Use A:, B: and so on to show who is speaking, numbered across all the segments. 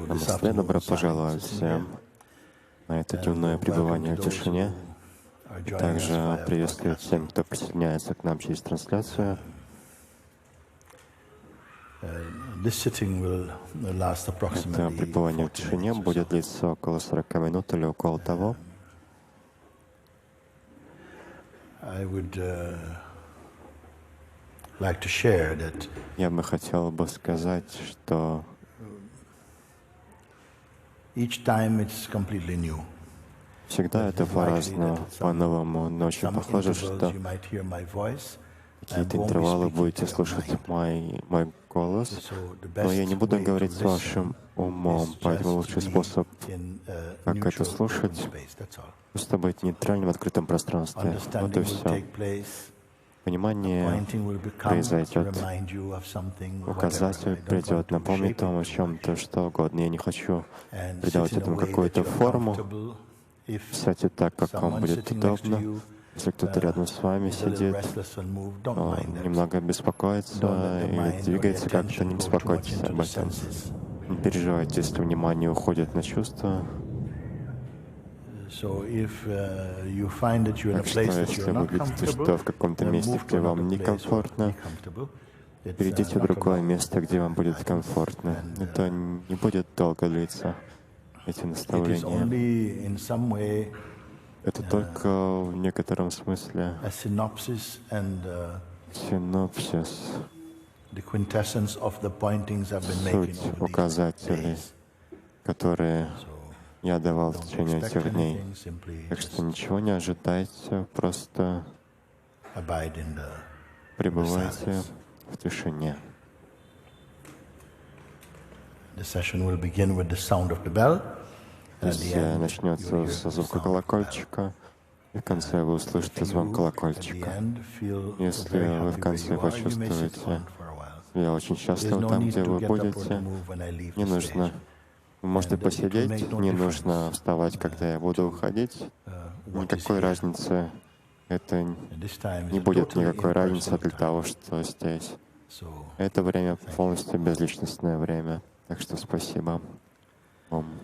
A: Намасте, добро пожаловать всем на это дневное пребывание в тишине. Также приветствую всем, кто присоединяется к нам через трансляцию. Это пребывание в тишине будет длиться около 40 минут или около того. Я бы хотел сказать, что всегда это по-разному, по-новому, но очень похоже, что какие-то интервалы будете слушать мой голос, но я не буду говорить с вашим умом, поэтому лучший способ, как это слушать, просто быть в нейтральном открытом пространстве. Вот и все. Понимание произойдет, указатель придет, напомнит вам о чем-то, что угодно. Я не хочу придавать этому какую-то форму. Сядьте так, как вам будет удобно. Если кто-то рядом с вами сидит, немного беспокоится и двигается как-то, не беспокойтесь об этом. Не переживайте, если внимание уходит на чувства. Так что, если вы видите, что в каком-то месте, где вам некомфортно, перейдите в другое место, где вам будет комфортно. Это не будет долго длиться, эти наставления. Это только в некотором смысле синопсис, суть указателей, которые я давал в течение этих дней. Так что ничего не ожидайте, просто пребывайте в тишине. Сессия начнется со звука колокольчика, и в конце вы услышите звон колокольчика. Если вы в конце почувствуете, я очень счастлив там, где вы будете, не нужно. Вы можете посидеть, не нужно вставать, когда я буду уходить. Никакой разницы. Это не будет никакой разницы для того, что здесь. Это время полностью безличностное время. Так что спасибо вам.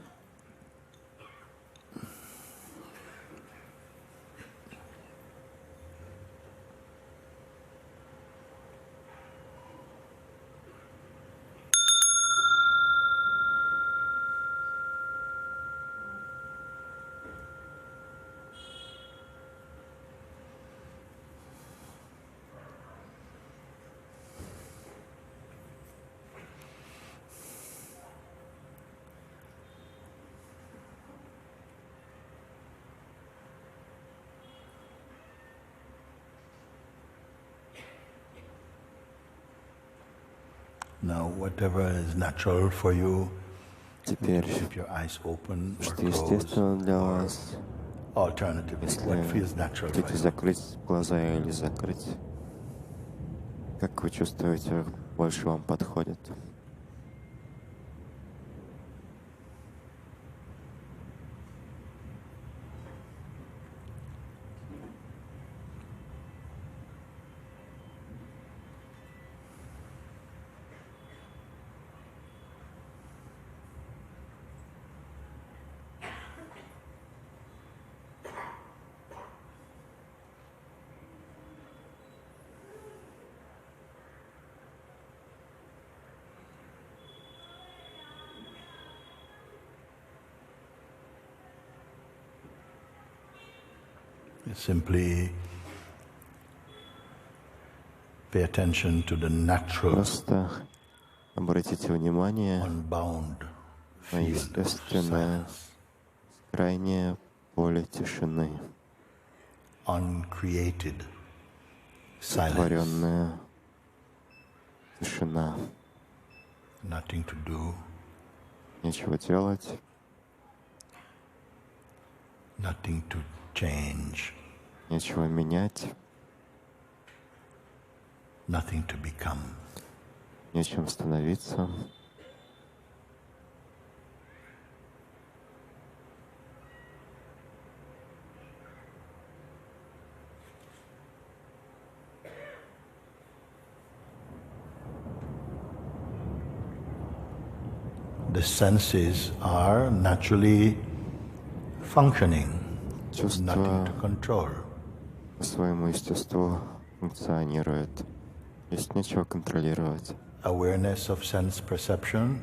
A: Теперь, что естественно для вас, если хотите закрыть глаза или закрыть, как вы чувствуете, больше вам подходит?
B: Simply pay attention to the natural,
A: Просто обратите внимание на естественное, крайнее поле тишины, сотворенная тишина. Нечего делать, нечего менять, нечем становиться.
B: The senses are naturally functioning, nothing to control.
A: По своему естеству функционирует. Здесь нечего контролировать.
B: Awareness of sense perception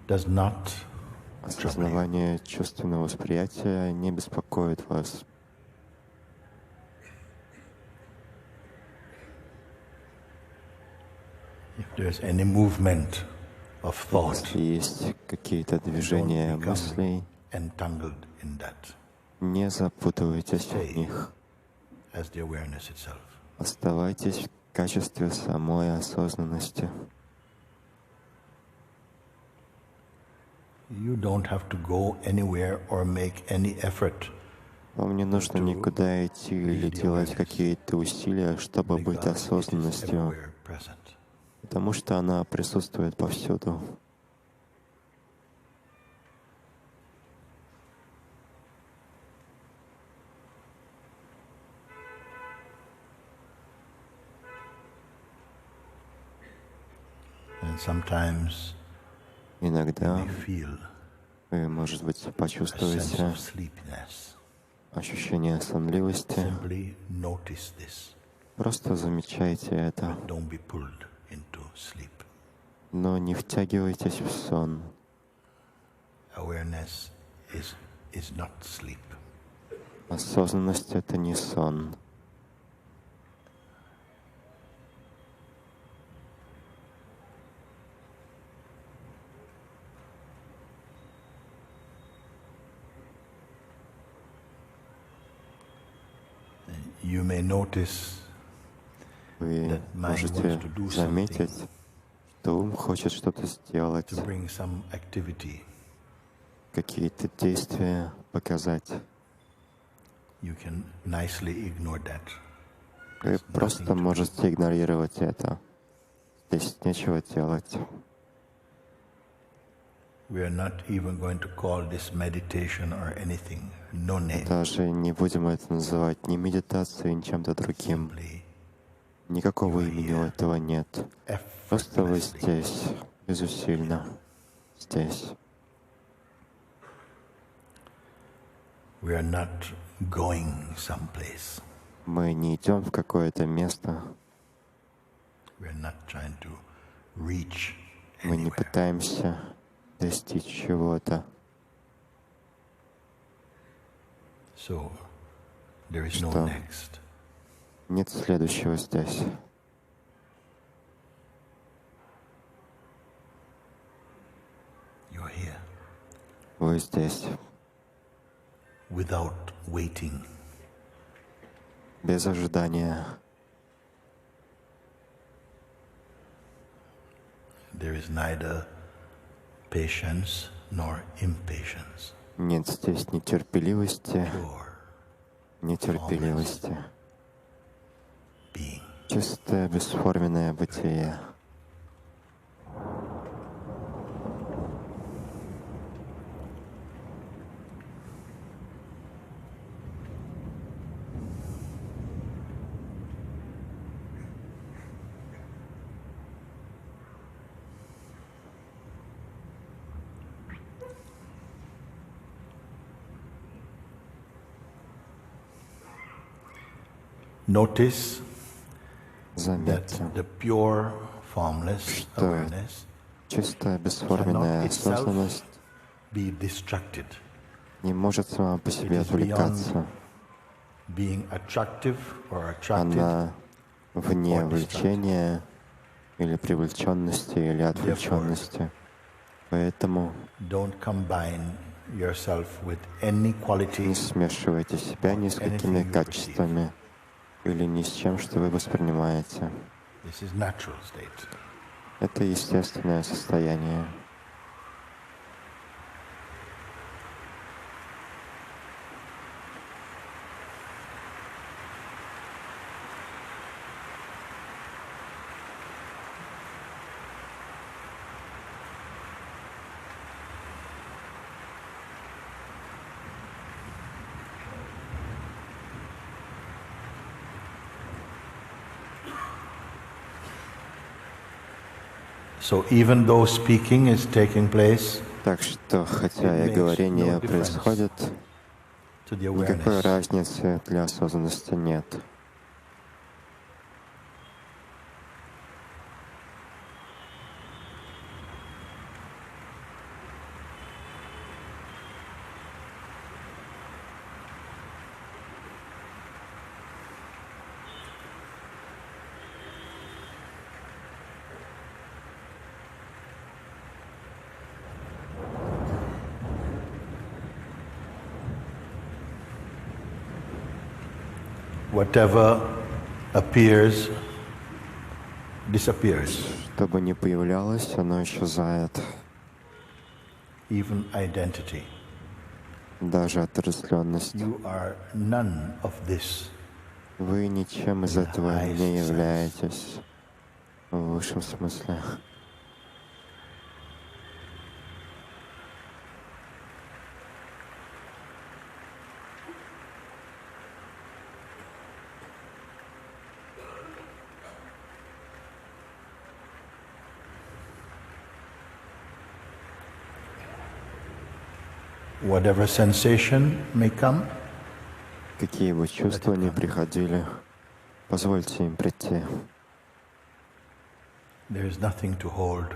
B: does not.
A: Осознавание чувственного восприятия не беспокоит вас.
B: If there's any movement of thought,
A: если есть какие-то движения мыслей, не запутывайтесь в них. Оставайтесь в качестве самой осознанности. Вам не нужно никуда идти или делать какие-то усилия, чтобы быть осознанностью, потому что она присутствует повсюду. Иногда вы, может быть, почувствуете ощущение сонливости. Просто замечайте это. Но не втягивайтесь в сон. Осознанность — это не сон. Вы можете заметить, что ум хочет что-то сделать, какие-то действия показать. Вы просто можете игнорировать это. Здесь нечего делать. Даже не будем это называть ни медитацией, ни чем-то другим. Никакого имени у этого нет. Просто вы здесь, безусильно, здесь. Мы не идем в какое-то место. Мы не пытаемся достичь чего-то. Что? Нет следующего здесь. Вы здесь. Без ожидания.
B: there is neither patience nor impatience.
A: Нет здесь ни терпеливости,
B: Pure
A: ни терпеливости.
B: being.
A: Чистое, бесформенное бытие.
B: Notice that
A: Заметьте,
B: the pure, formless
A: что
B: awareness
A: чистая,
B: cannot
A: бесформенная
B: itself
A: осознанность
B: be distracted.
A: не может сама по
B: It
A: себе
B: is
A: отвлекаться.
B: beyond being attractive or attracted.
A: Она вне
B: or distracted.
A: влечения или привлеченности, или отвлеченности. Поэтому
B: Don't combine yourself with any
A: не
B: quality
A: смешивайте себя ни с какими
B: anything you
A: качествами или ни с чем, что вы воспринимаете.
B: This is natural state.
A: Это естественное состояние.
B: So even though speaking is taking place,
A: Так что, хотя и говорение происходит,
B: to the
A: никакой
B: awareness,
A: разницы для осознанности нет.
B: whatever appears disappears.
A: Что бы ни появлялось, оно исчезает.
B: Even identity.
A: Даже отраслённость.
B: You are none of this.
A: Вы ничем из этого не являетесь в высшем смысле.
B: Whatever sensation may come,
A: Какие бы чувства ни приходили, позвольте им прийти.
B: there is nothing to hold.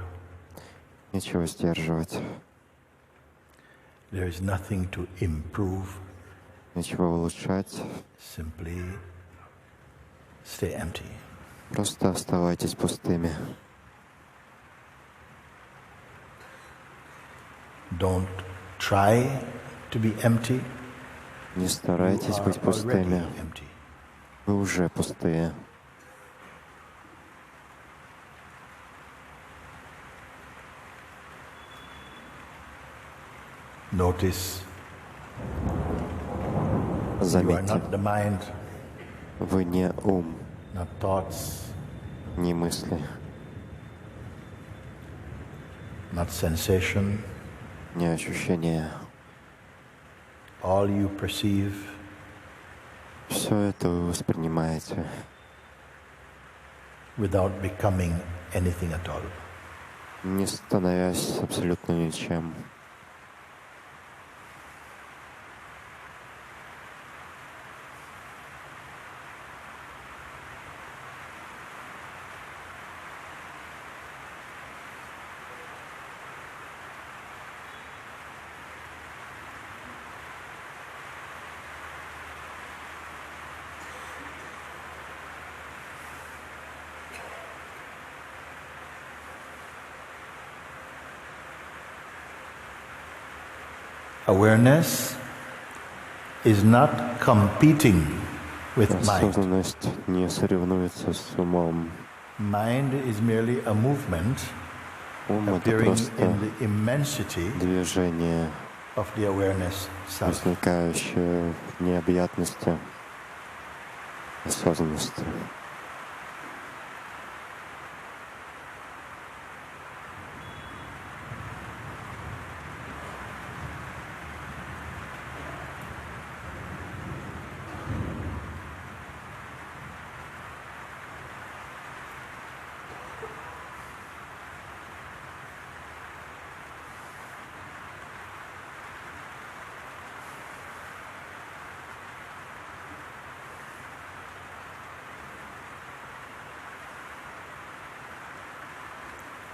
A: Нечего сдерживать,
B: There is nothing to improve.
A: нечего улучшать.
B: Simply stay empty.
A: Просто оставайтесь пустыми.
B: Don't try to be empty.
A: Не
B: You
A: старайтесь
B: are
A: быть
B: already
A: пустыми.
B: empty.
A: Вы уже пустые.
B: Notice you are
A: Заметьте,
B: not the mind,
A: вы не ум,
B: not thoughts,
A: не мысли,
B: not sensation.
A: не ощущения.
B: All you perceive
A: Все это вы воспринимаете,
B: without becoming anything at all.
A: не становясь абсолютно ничем.
B: Awareness is not competing with mind.
A: Осознанность не соревнуется с умом.
B: Mind is merely a movement
A: Ум — это
B: appearing
A: просто
B: in the immensity
A: движение,
B: of the awareness self.
A: возникающее в необъятности осознанности.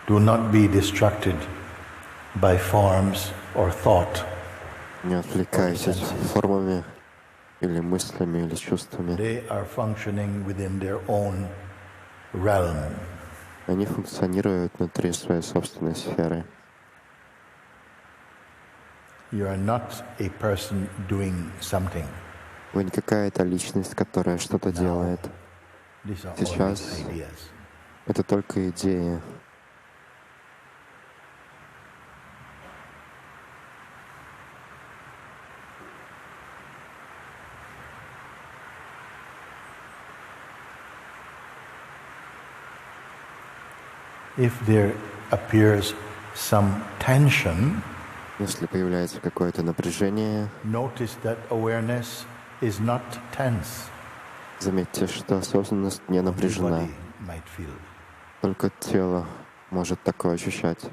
B: Do not be distracted by forms or thought.
A: Не отвлекайтесь формами или мыслями, или чувствами.
B: They are functioning within their own realm.
A: Они функционируют внутри своей собственной сферы.
B: You are not a person doing something.
A: Вы не какая-то личность, которая что-то делает.
B: These are
A: Сейчас
B: only ideas.
A: это только идеи.
B: If there appears some tension,
A: Если появляется какое-то напряжение,
B: notice that awareness is not tense.
A: заметьте, что осознанность не напряжена.
B: Anybody might feel.
A: Только тело может такое ощущать.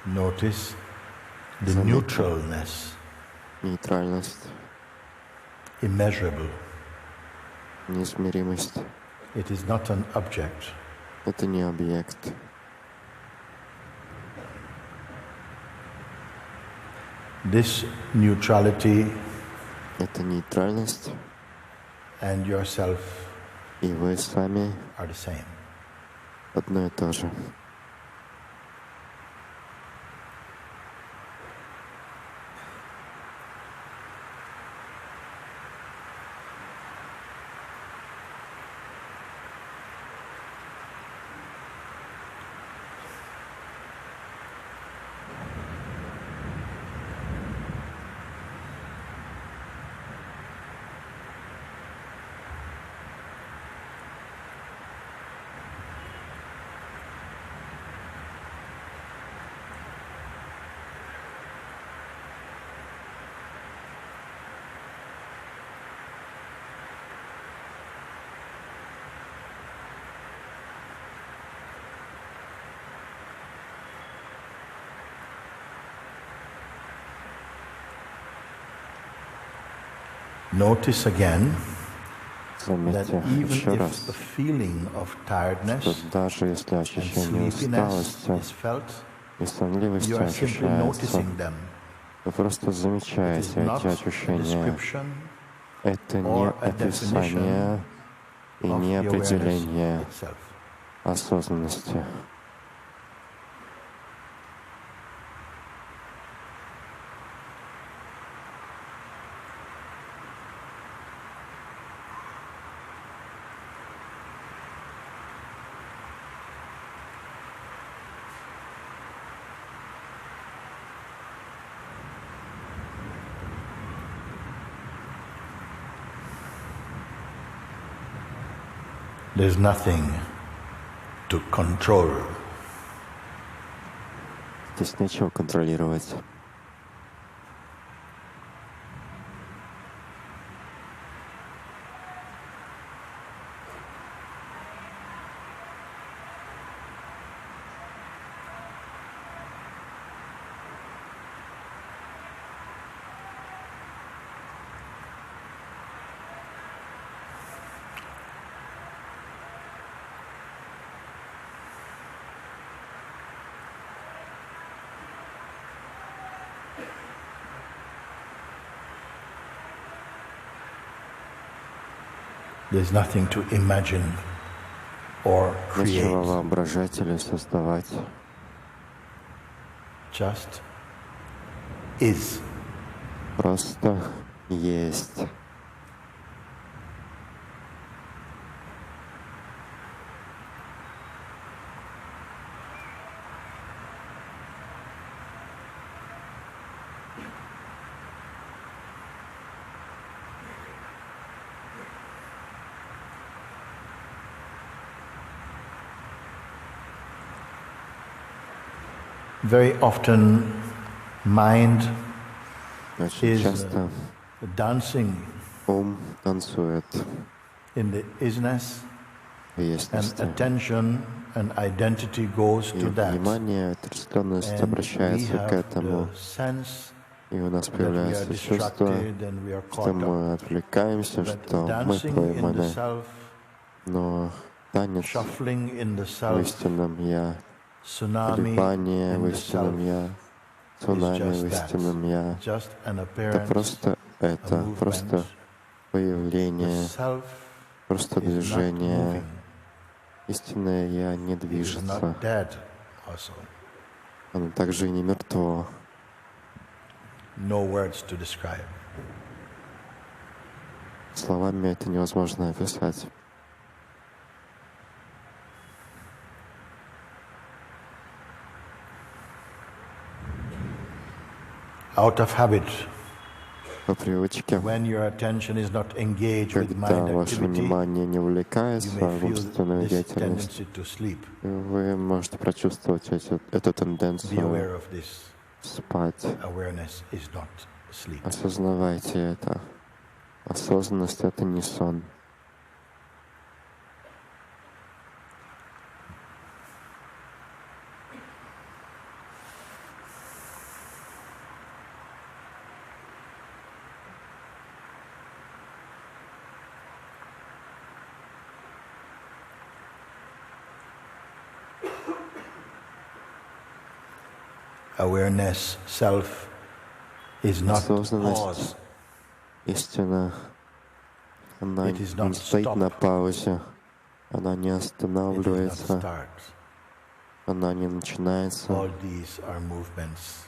B: Notice the
A: Заметьте.
B: neutralness,
A: Нейтральность,
B: immeasurable.
A: неизмеримость
B: It is not an object.
A: — это не объект.
B: This neutrality
A: Это нейтральность,
B: and yourself
A: и вы сами
B: are the same.
A: одно и то же.
B: Notice again that
A: Заметьте
B: even
A: еще
B: if
A: раз,
B: the feeling of
A: что
B: tiredness
A: даже если
B: and
A: ощущение
B: sleepiness
A: усталости
B: is felt,
A: и сонливости
B: you are simply
A: ощущается,
B: noticing them.
A: вы просто
B: It is
A: замечаете
B: not
A: эти
B: a
A: ощущения.
B: description
A: Это не
B: or a
A: описание и
B: of
A: не
B: the awareness
A: определение
B: itself.
A: осознанности.
B: There's nothing to control.
A: Здесь нечего контролировать.
B: There's nothing to imagine or create.
A: Нечего воображать или создавать.
B: Just is.
A: Просто есть.
B: Very often, mind
A: Очень
B: is
A: часто
B: dancing
A: ум танцует
B: in the isness,
A: в
B: and
A: ясности.
B: attention and identity goes
A: И
B: to that.
A: внимание, отрешенность
B: And we
A: обращается к
B: have
A: этому.
B: the sense
A: И у нас
B: that we are
A: появляется чувство,
B: distracted and we are
A: что
B: caught up.
A: мы отвлекаемся,
B: But
A: что мы
B: dancing in the
A: пойманы.
B: self,
A: Но танец
B: shuffling in the
A: в
B: self,
A: истинном Я,
B: tsunami
A: колебание в
B: in the
A: истинном
B: self
A: Я,
B: is
A: цунами в
B: just that.
A: истинном Я,
B: Just an
A: это
B: appearance,
A: просто
B: a
A: это,
B: movement.
A: просто
B: The
A: появление,
B: self
A: просто
B: is not
A: движение.
B: moving.
A: Истинное Я не
B: It is
A: движется,
B: not dead also.
A: оно также и не мертво.
B: No words to describe.
A: Словами это невозможно описать.
B: Out of habit,
A: По привычке,
B: when your attention is not engaged with
A: когда
B: mind
A: ваше
B: activity,
A: внимание не
B: you
A: увлекается
B: may
A: в
B: feel
A: умственную
B: this
A: деятельность,
B: tendency to sleep.
A: вы можете прочувствовать эту
B: Be
A: тенденцию
B: aware of this.
A: спать.
B: Awareness is not sleep.
A: Осознавайте это. Осознанность — это не сон.
B: Awareness, self, is not
A: Осознанность,
B: pause.
A: истина, она
B: It is not
A: не стоит
B: stop.
A: на паузе, она не
B: It is not
A: останавливается,
B: start.
A: она не начинается.
B: All these are movements.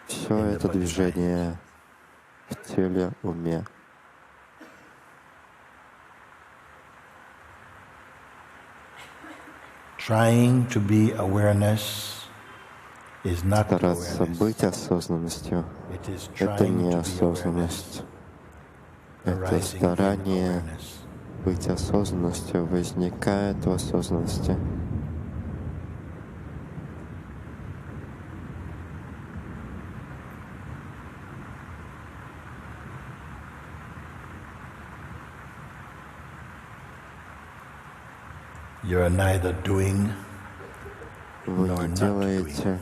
A: Все
B: in the
A: это
B: body-mind.
A: движение в теле, уме.
B: Trying to be awareness is not
A: Стараться
B: awareness.
A: быть осознанностью
B: It is
A: — это
B: trying
A: не
B: to be awareness,
A: осознанность. Это
B: arising in
A: старание
B: awareness.
A: быть осознанностью возникает в осознанности.
B: You are neither doing
A: Вы
B: nor
A: не
B: not
A: делаете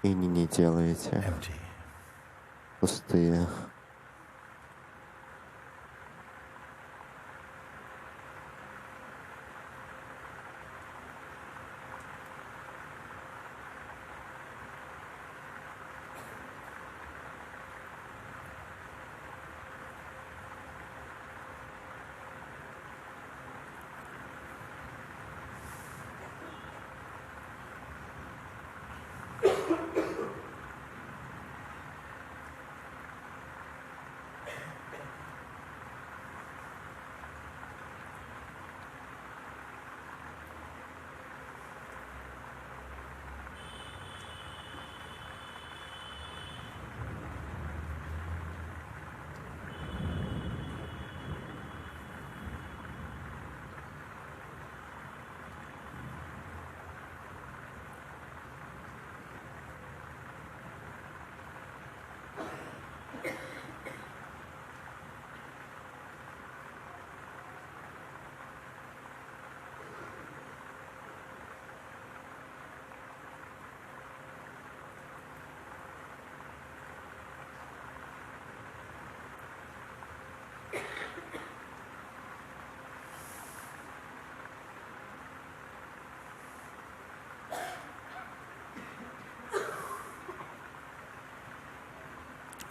A: и не делаете.
B: empty.
A: Пустые.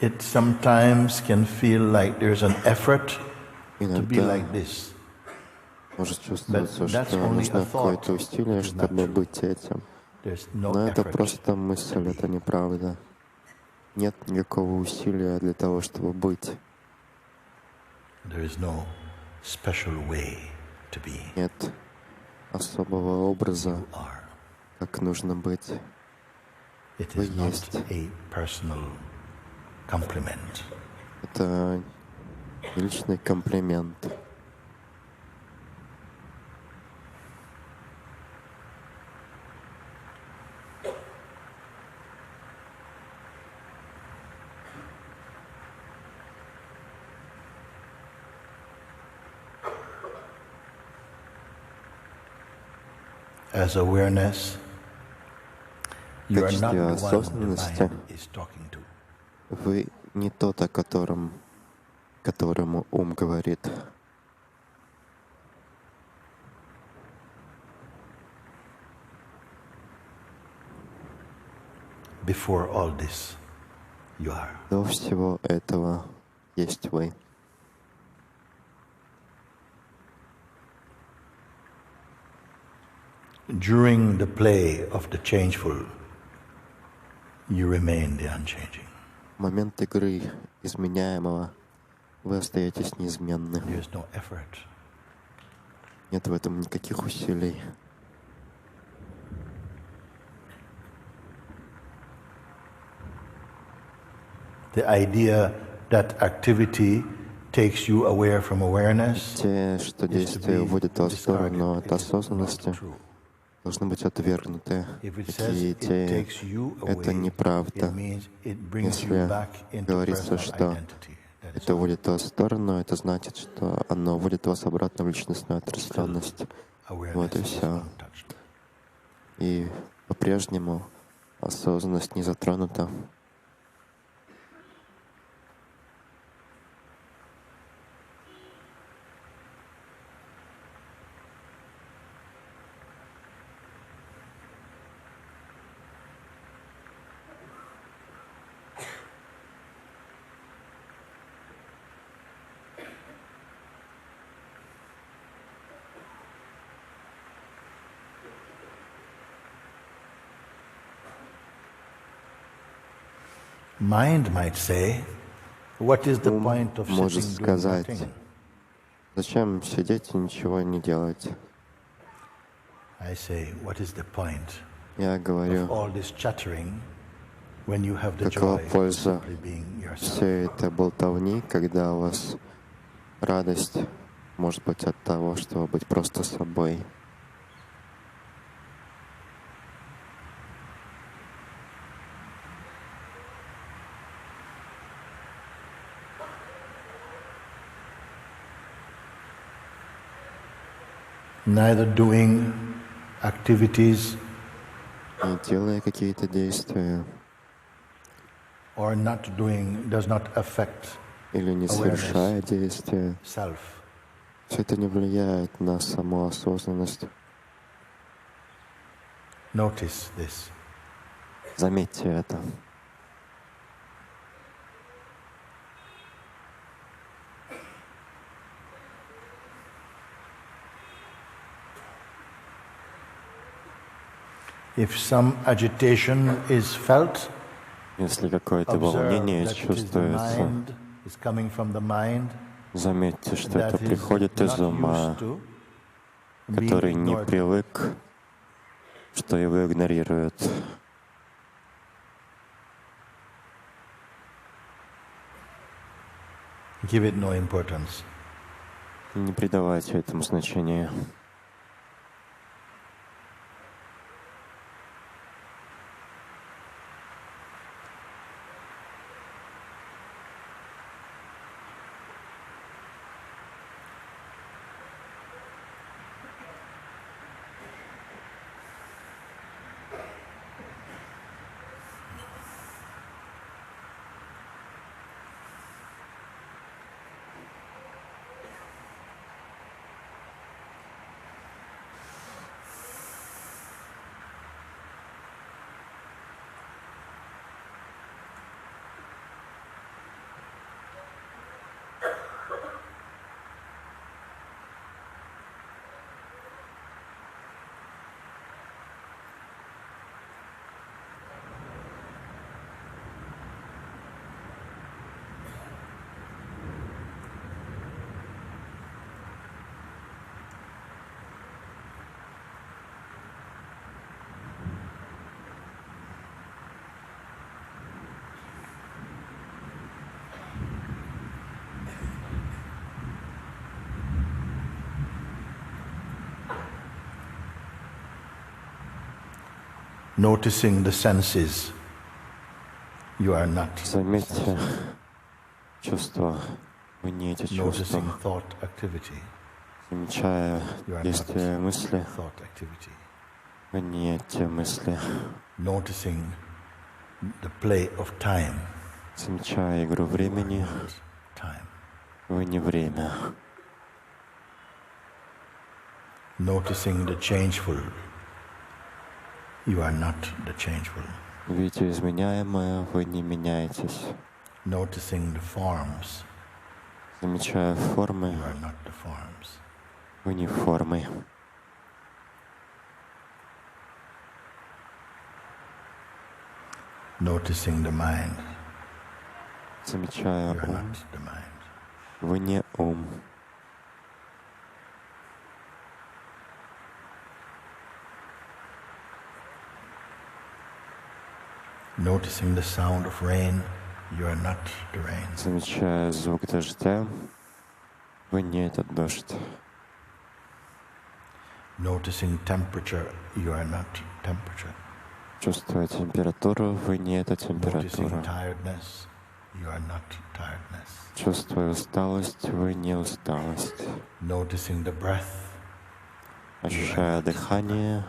B: It sometimes can feel like there's an effort to be
A: Иногда
B: like this.
A: может чувствоваться,
B: But that's
A: что
B: only
A: нужно
B: a thought.
A: какое-то усилие,
B: It is not
A: чтобы
B: true.
A: быть этим.
B: There's no
A: Но это
B: effort.
A: просто мысль, это неправда. Нет никакого усилия для того, чтобы быть.
B: There is no special way to be.
A: Нет особого образа,
B: You are.
A: как нужно быть.
B: It
A: Вы
B: is not
A: есть.
B: a personal compliment.
A: Это личный комплимент.
B: as awareness,
A: В
B: you are not
A: качестве
B: the one the
A: осознанности
B: mind is talking to.
A: вы не тот, о которому ум говорит.
B: Before all this, you are.
A: До всего этого есть вы.
B: During the play of the changeful, you remain the unchanging.
A: В момент игры изменяемого вы остаетесь неизменны.
B: There's no effort.
A: Нет в этом никаких усилий.
B: The idea that activity takes you away from awareness
A: Те, что действие уводит вас в сторону от осознанности, должны быть отвергнуты. Такие идеи — это неправда. Если говорится, что это уводит вас в сторону, это значит, что оно уводит вас обратно в личностную отрешенность. Вот и все. И по-прежнему осознанность не затронута.
B: Mind might say, what is the point of
A: Может
B: sitting doing
A: сказать,
B: nothing?
A: зачем сидеть и ничего не делать?
B: I say, what is the point
A: Я
B: of
A: говорю,
B: all this chattering when you have the
A: какова
B: joy of
A: польза
B: simply being yourself?
A: всей этой болтовни, когда у вас радость может быть от того, чтобы быть просто собой.
B: Neither doing activities
A: Не делая какие-то действия
B: or not doing does not affect
A: или не совершая действия,
B: self.
A: все это не влияет на саму осознанность.
B: Notice this.
A: Заметьте это.
B: If some agitation is felt,
A: Если какое-то
B: observe
A: волнение
B: that it is the
A: чувствуется,
B: mind, is coming from the mind,
A: заметьте, что это
B: that is
A: приходит из
B: not
A: ума,
B: used to being
A: который не
B: ignored.
A: привык, что его игнорируют.
B: Give it no importance.
A: Не придавайте этому значения.
B: Noticing the senses, you are not.
A: Заметьте чувства. Вы не эти чувства.
B: Noticing thought activity,
A: Замечая
B: you are
A: действия
B: not
A: мысли,
B: thought activity.
A: Вы не те мысли.
B: Noticing the play of time.
A: Замечая игру времени,
B: Time.
A: вы не время.
B: Noticing the changeful. You are not the changeful.
A: Видя изменяемое, вы не меняетесь.
B: Noticing the forms.
A: Замечая формы,
B: You are not the forms.
A: вы не формы.
B: Noticing the mind.
A: Замечая
B: You are
A: ум,
B: not the mind.
A: вы не ум.
B: Noticing the sound of rain. You are not the rain.
A: Замечая звук дождя, вы не этот дождь.
B: Noticing temperature. You are not temperature.
A: Чувствуя температуру, вы не эта температура.
B: Noticing tiredness. You are not tiredness.
A: Чувствуя усталость, вы не усталость.
B: Noticing the breath.
A: Ощущая дыхание,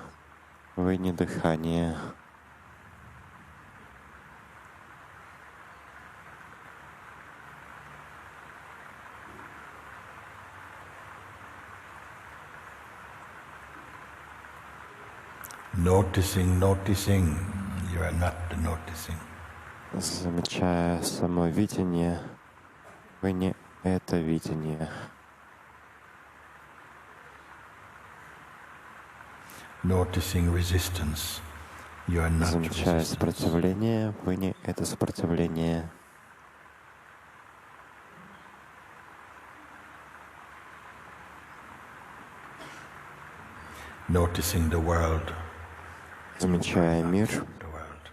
A: вы не дыхание.
B: Noticing, noticing. You are not the noticing.
A: Замечая само видение, вы не это видение.
B: Noticing resistance. You are not
A: Замечая
B: resistance.
A: сопротивление, вы не это сопротивление.
B: Noticing the world.
A: Замечая мир,
B: The world.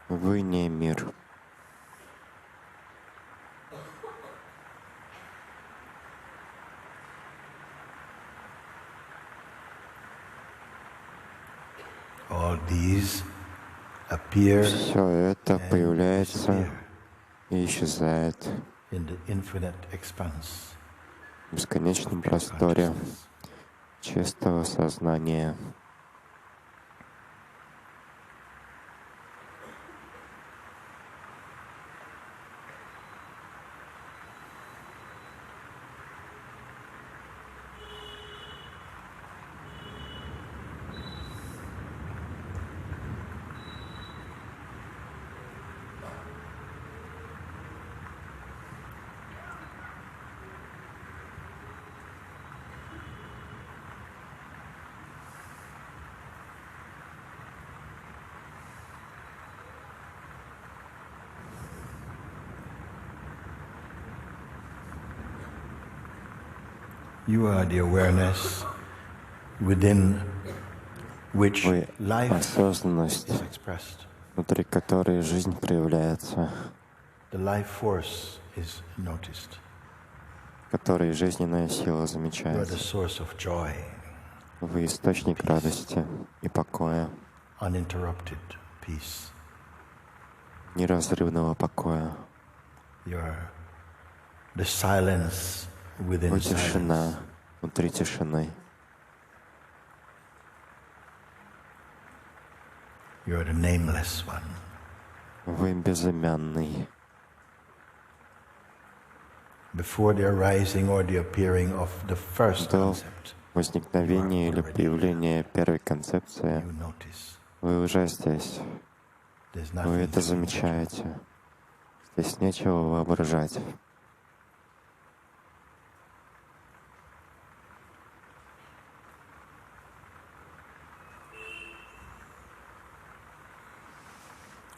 A: вы не мир.
B: All these appear
A: Все это
B: and
A: появляется
B: disappear
A: и исчезает
B: in the infinite expanse.
A: в бесконечном
B: Pure
A: просторе
B: consciousness.
A: чистого сознания.
B: You are the awareness within which
A: Вы
B: life
A: осознанность,
B: is expressed.
A: внутри которой жизнь проявляется,
B: The life force is noticed.
A: в которой жизненная сила
B: You are the
A: замечается.
B: source of joy,
A: Вы источник радости и покоя,
B: uninterrupted peace.
A: неразрывного покоя.
B: You are the silence within
A: Вы
B: silence.
A: тишина внутри тишины.
B: You are the nameless one.
A: Вы безымянный.
B: Before the arising or the appearing of the first
A: До
B: concept,
A: возникновения или появления первой концепции
B: you notice.
A: вы уже здесь.
B: There's
A: Вы
B: nothing
A: это
B: to imagine.
A: замечаете. Здесь нечего воображать.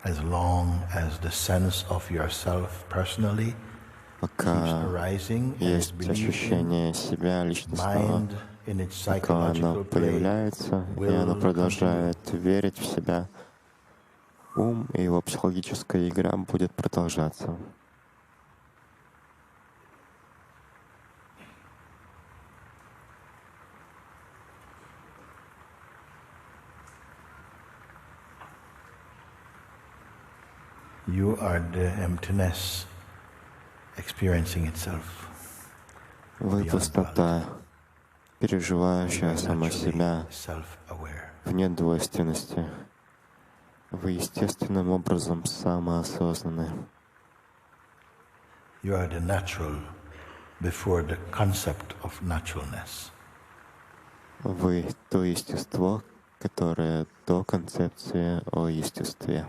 B: As long as the sense of yourself personally keeps
A: Пока
B: arising and is
A: есть
B: believed in,
A: ощущение себя личностного,
B: mind in its
A: пока оно
B: psychological play
A: появляется, и оно
B: will continue.
A: продолжает верить в себя, ум и его психологическая игра будет продолжаться.
B: You are the emptiness experiencing itself.
A: Вы
B: Beyond
A: пустота, переживающая сама себя вне двойственности. Вы естественным образом самоосознаны.
B: You are the natural before the concept of naturalness.
A: Вы то естество, которое до концепции о естестве.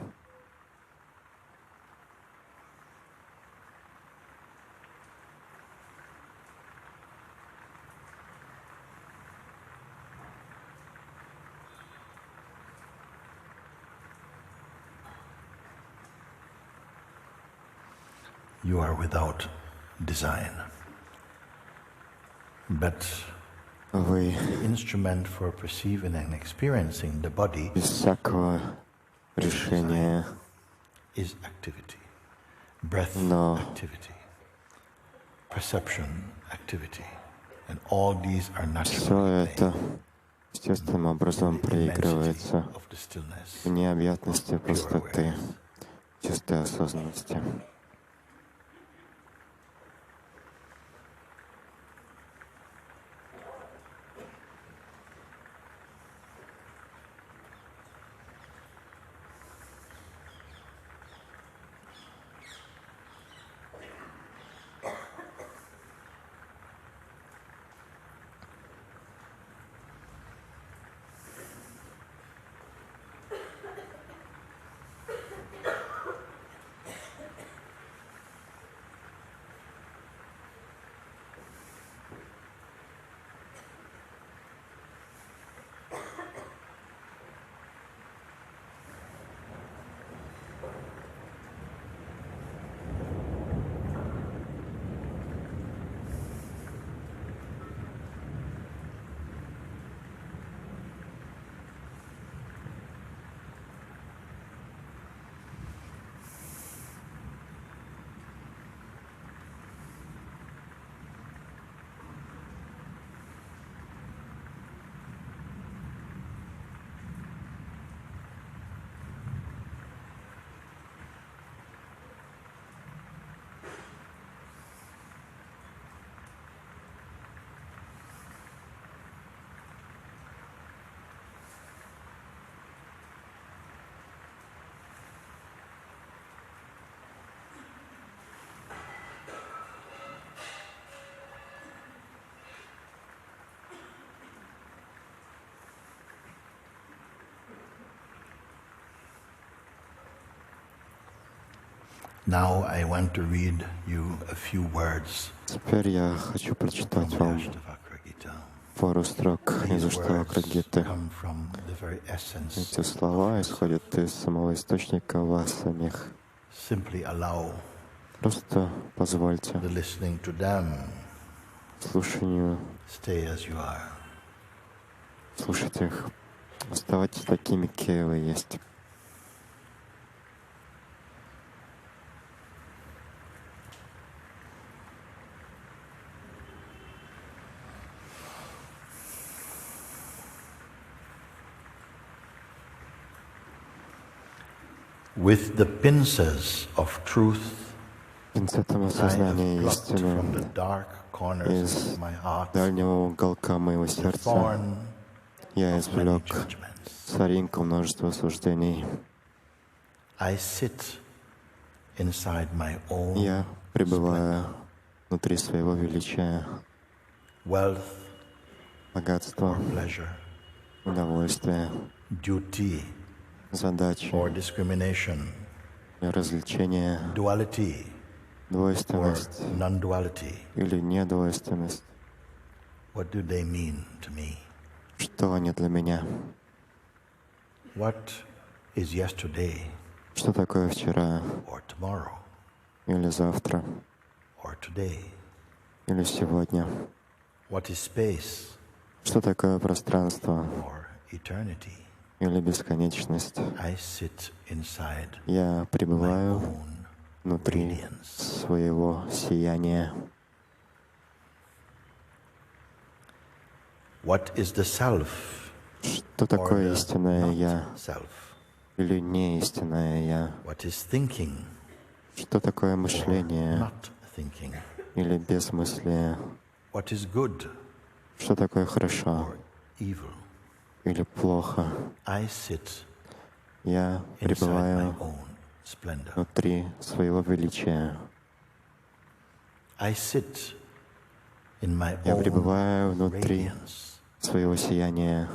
B: You are without design. But
A: Вы
B: the instrument for perceiving and experiencing the body
A: без всякого решения,
B: is activity. Breath
A: но
B: activity. Perception activity. And all these are
A: все
B: naturally
A: это естественным образом проигрывается
B: of the stillness.
A: в необъятности пустоты, чистой осознанности.
B: Now I want to read you a few words.
A: Теперь я хочу прочитать вам пару строк из Аштавакрагиты. Эти слова исходят из самого источника вас самих. Просто позвольте слушанию слушать их. Оставайтесь такими, какие вы есть.
B: With the pincers of truth,
A: пинцетом осознания истины из дальнего уголка моего сердца я извлек соринку множества суждений. Я пребываю внутри своего величия, богатства, удовольствия, задачи, развлечения, двойственность или недвойственность. Что они для меня? Что такое вчера или завтра или сегодня? Что такое пространство или бесконечность? Я пребываю внутри своего сияния. Что такое истинное Я или не истинное Я? Что такое мышление или безмыслие? Что такое хорошо
B: or evil.
A: или плохо?
B: I sit
A: Я
B: inside my
A: пребываю
B: own splendor.
A: внутри своего величия.
B: I sit in my
A: Я
B: own
A: пребываю внутри
B: radiance,
A: своего сияния,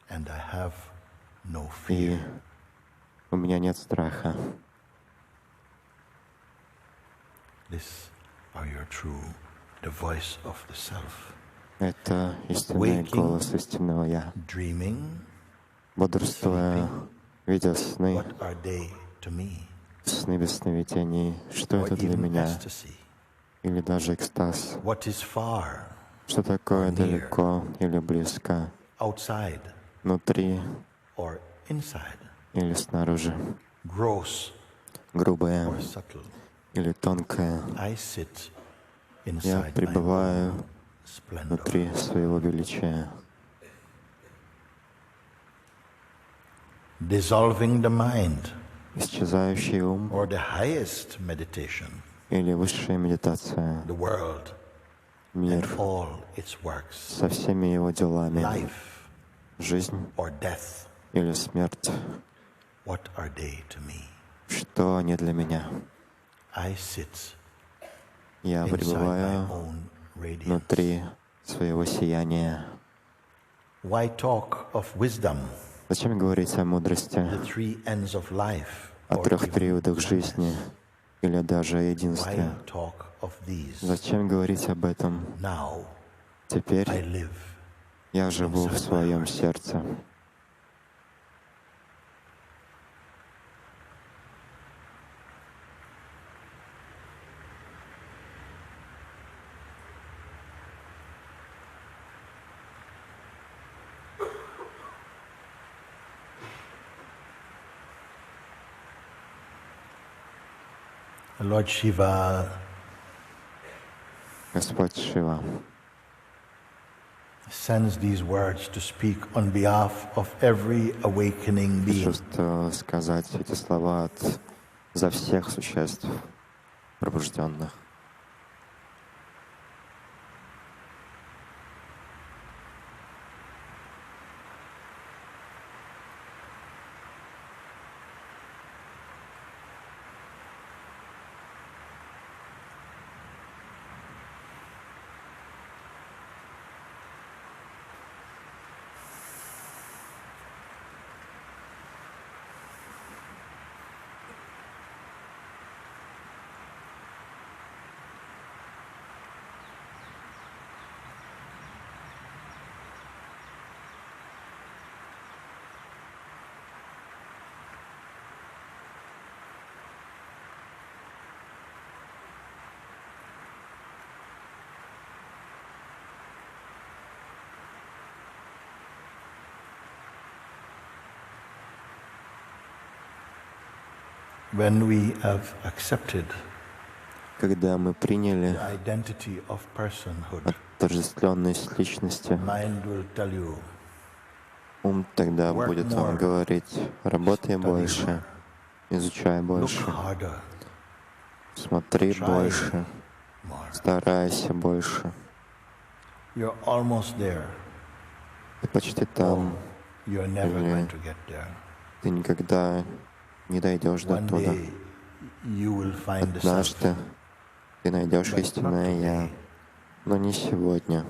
B: and I have no
A: и
B: fear.
A: у меня нет страха.
B: This are your true, the voice of the self.
A: Это истинный
B: Waking,
A: голос истинного Я.
B: dreaming,
A: Бодрствуя, видя сны,
B: what are they to me?
A: сны без сновидений, что
B: Or
A: это для
B: even
A: меня,
B: ecstasy.
A: или даже экстаз,
B: What is far,
A: что такое
B: or near,
A: далеко или близко,
B: outside,
A: внутри
B: or inside,
A: или снаружи,
B: gross
A: грубое
B: or subtle.
A: или тонкое.
B: I sit
A: Я
B: inside my
A: пребываю
B: own splendor.
A: внутри своего величия.
B: Dissolving the mind,
A: Исчезающий ум
B: or the highest meditation,
A: или высшая медитация,
B: the world
A: мир
B: and all its works,
A: со всеми его делами,
B: life
A: жизнь
B: or death,
A: или смерть,
B: what are they to me?
A: что они для меня.
B: I sit
A: Я
B: inside my
A: пребываю
B: own radiance.
A: внутри своего сияния.
B: Why talk of wisdom,
A: Зачем говорить о мудрости,
B: the three ends of life,
A: о
B: or
A: 3
B: even
A: периодах жизни
B: oneness?
A: или даже о единстве?
B: Why talk of these?
A: Зачем говорить об этом?
B: Now
A: Теперь
B: I live
A: я живу в
B: inside my
A: своем
B: heart.
A: сердце.
B: Lord Shiva
A: Господь Шива
B: sends these words to speak on behalf of every awakening being.
A: почувствовал сказать эти слова за всех существ пробужденных.
B: When we have accepted
A: Когда мы приняли
B: the identity of personhood,
A: отождествленность личности,
B: mind will tell you,
A: ум тогда
B: work
A: будет вам
B: more,
A: говорить: работай
B: study
A: больше, изучай
B: look
A: больше,
B: harder,
A: смотри
B: try
A: больше,
B: more.
A: старайся больше.
B: You're almost there.
A: Ты почти там,
B: You're never
A: Или
B: going to get there.
A: ты никогда не дойдешь до
B: One
A: туда.
B: day you will find the self,
A: Однажды ты найдешь
B: but not
A: истинное Я,
B: today.
A: но не сегодня.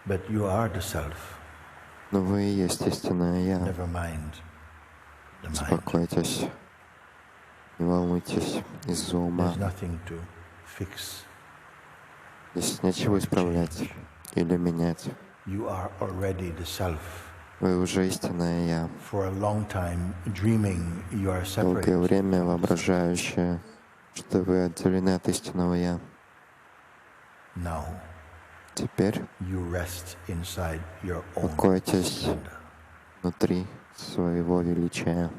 B: But you are the self.
A: Но вы и есть истинное Я.
B: Never mind the mind.
A: Успокойтесь, не волнуйтесь из-за ума.
B: There's nothing to fix.
A: Здесь нечего исправлять или менять.
B: You are already the self.
A: Вы уже истинное Я.
B: For a long time, dreaming you are
A: Долгое
B: separate.
A: время воображающее, что вы отделены от истинного Я.
B: Now
A: Теперь
B: you rest inside your own
A: покойтесь
B: splendor.
A: внутри своего величия.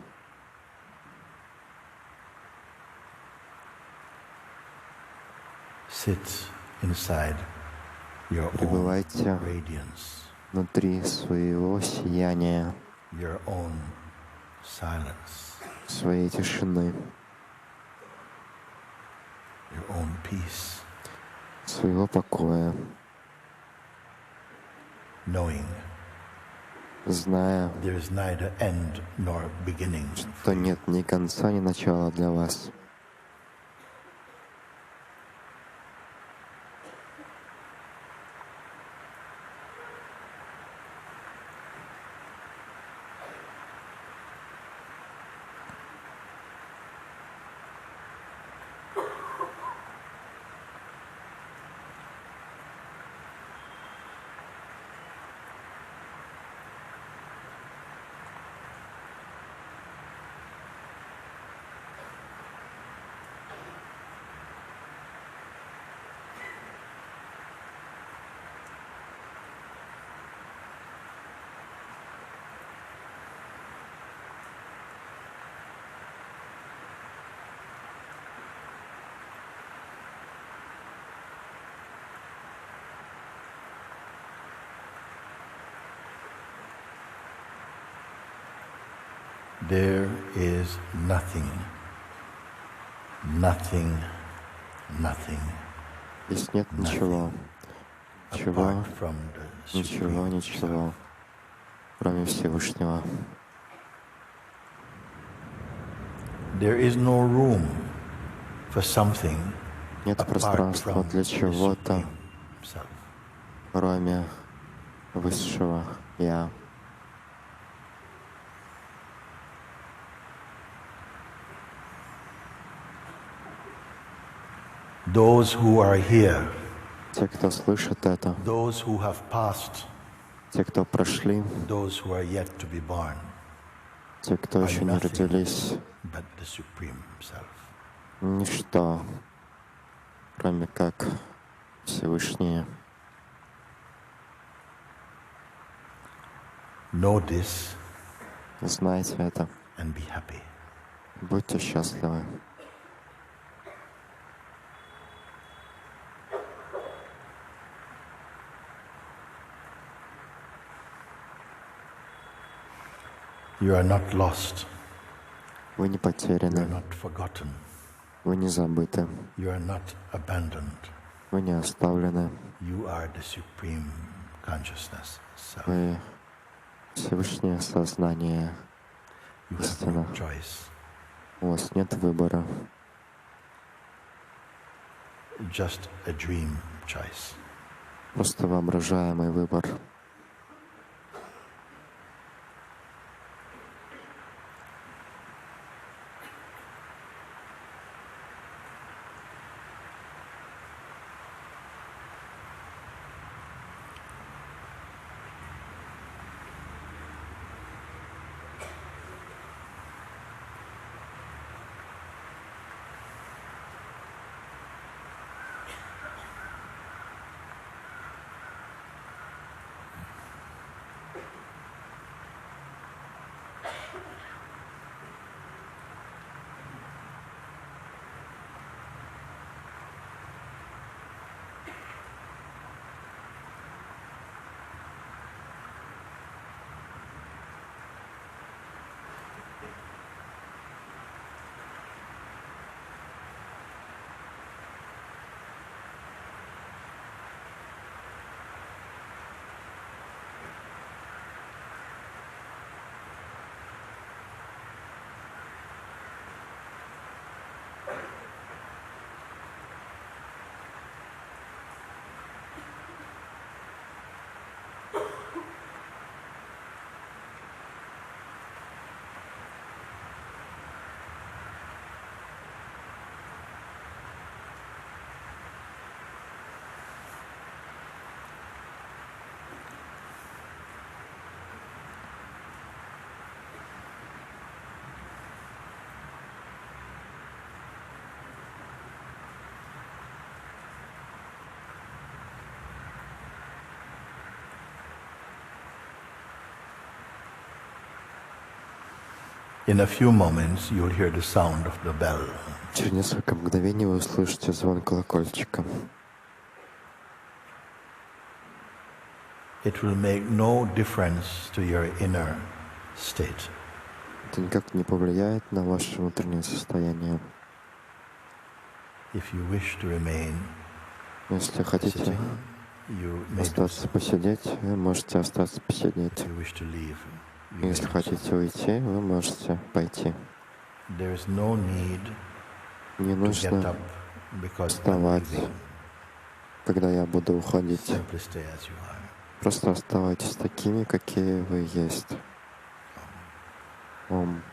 B: Sit inside your own
A: Пребывайте
B: radiance,
A: внутри своего сияния,
B: your own silence,
A: своей тишины,
B: your own peace.
A: своего покоя,
B: knowing
A: зная,
B: there is neither end nor beginning
A: что
B: for you.
A: нет ни конца, ни начала для вас.
B: There is nothing, nothing, nothing
A: Здесь нет ничего, ничего,
B: apart from the
A: ничего,
B: Supreme
A: ничего,
B: Self.
A: кроме Всевышнего.
B: There is no room for something
A: Нет
B: apart
A: пространства
B: from
A: для
B: the
A: чего-то,
B: Supreme Self.
A: кроме Высшего Я.
B: Those who are here,
A: Те, кто слышит это,
B: those who have passed,
A: те, кто прошли,
B: those who are yet to be born,
A: те, кто
B: are
A: еще не
B: nothing
A: родились,
B: but the Supreme Self.
A: ничто, кроме как Всевышнее.
B: Know this
A: Знайте это,
B: and be happy.
A: будьте счастливы.
B: You are not lost.
A: Вы не
B: You are
A: потеряны,
B: not forgotten.
A: вы не забыты,
B: You are not abandoned.
A: вы не оставлены,
B: You are the Supreme Consciousness Self.
A: вы Всевышнее Сознание,
B: You have
A: истина.
B: no choice.
A: У вас нет выбора,
B: Just a dream choice.
A: просто воображаемый выбор.
B: In a few moments, you'll hear the sound of the bell.
A: Через несколько мгновений вы услышите звон колокольчика.
B: It will make no difference to your inner state.
A: Это никак не повлияет на ваше внутреннее состояние.
B: If you wish to remain
A: Если хотите
B: sitting, you may do
A: остаться
B: so.
A: посидеть, вы можете остаться посидеть.
B: If you wish to leave, you may
A: Если
B: do so.
A: хотите уйти, вы можете пойти.
B: There is no need
A: Не
B: to get
A: нужно
B: up because I'm
A: вставать,
B: leaving.
A: когда я буду уходить.
B: Simply stay as you are.
A: Просто оставайтесь такими, какие вы есть. Ом.